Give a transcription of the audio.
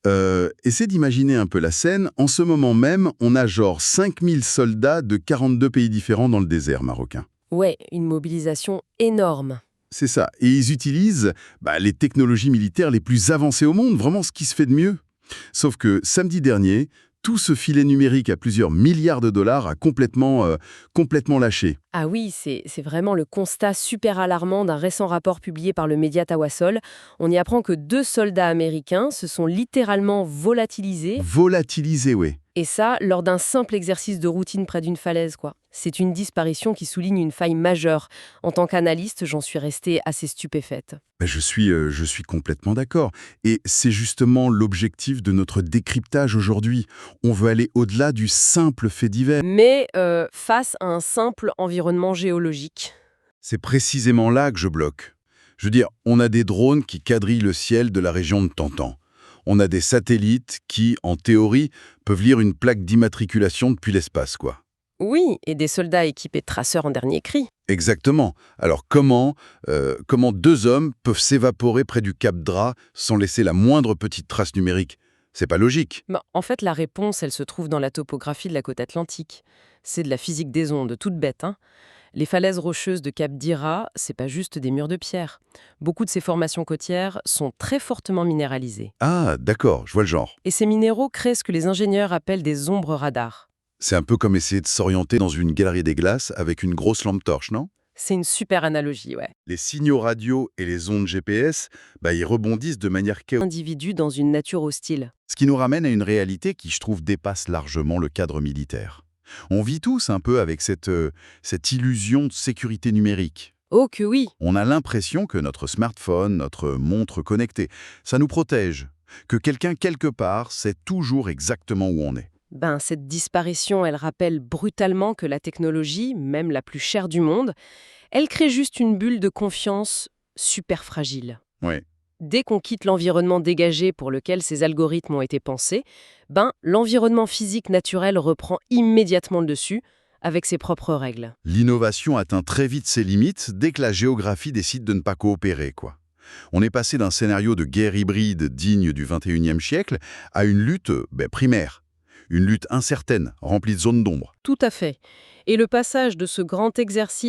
Essaie d'imaginer un peu la scène. En ce moment même, on a genre 5000 soldats de 42 pays différents dans le désert marocain. Ouais, une mobilisation énorme. C'est ça. Et ils utilisent les technologies militaires les plus avancées au monde, vraiment ce qui se fait de mieux. Sauf que samedi dernier, tout ce filet numérique à plusieurs milliards de dollars a complètement lâché. Ah oui, c'est vraiment le constat super alarmant d'un récent rapport publié par le média Tawassol. On y apprend que 2 soldats américains se sont littéralement volatilisés, Volatilisé, oui. et ça, lors d'un simple exercice de routine près d'une falaise, quoi. C'est une disparition qui souligne une faille majeure. En tant qu'analyste, j'en suis restée assez stupéfaite. Je suis complètement d'accord. Et c'est justement l'objectif de notre décryptage aujourd'hui. On veut aller au-delà du simple fait divers. Mais face à un simple environnement géologique. C'est précisément là que je bloque. Je veux dire, on a des drones qui quadrillent le ciel de la région de Tantan. On a des satellites qui, en théorie, peuvent lire une plaque d'immatriculation depuis l'espace, quoi. Oui, et des soldats équipés de traceurs en dernier cri. Exactement. Alors comment 2 hommes peuvent s'évaporer près du Cap Dra sans laisser la moindre petite trace numérique? C'est pas logique. En fait, la réponse, elle se trouve dans la topographie de la côte atlantique. C'est de la physique des ondes, toute bête, hein. Les falaises rocheuses de Cap d'Ira, c'est pas juste des murs de pierre. Beaucoup de ces formations côtières sont très fortement minéralisées. Ah, d'accord, je vois le genre. Et ces minéraux créent ce que les ingénieurs appellent des ombres radars. C'est un peu comme essayer de s'orienter dans une galerie des glaces avec une grosse lampe torche, non? C'est une super analogie, ouais. Les signaux radio et les ondes GPS, ils rebondissent de manière chaotique. Individus dans une nature hostile. Ce qui nous ramène à une réalité qui, je trouve, dépasse largement le cadre militaire. On vit tous un peu avec cette illusion de sécurité numérique. Oh que oui. On a l'impression que notre smartphone, notre montre connectée, ça nous protège, que quelqu'un quelque part sait toujours exactement où on est. Cette disparition, elle rappelle brutalement que la technologie, même la plus chère du monde, elle crée juste une bulle de confiance super fragile. Ouais. Dès qu'on quitte l'environnement dégagé pour lequel ces algorithmes ont été pensés, l'environnement physique naturel reprend immédiatement le dessus, avec ses propres règles. L'innovation atteint très vite ses limites dès que la géographie décide de ne pas coopérer, quoi. On est passé d'un scénario de guerre hybride digne du 21e siècle à une lutte primaire. Une lutte incertaine, remplie de zones d'ombre. Tout à fait. Et le passage de ce grand exercice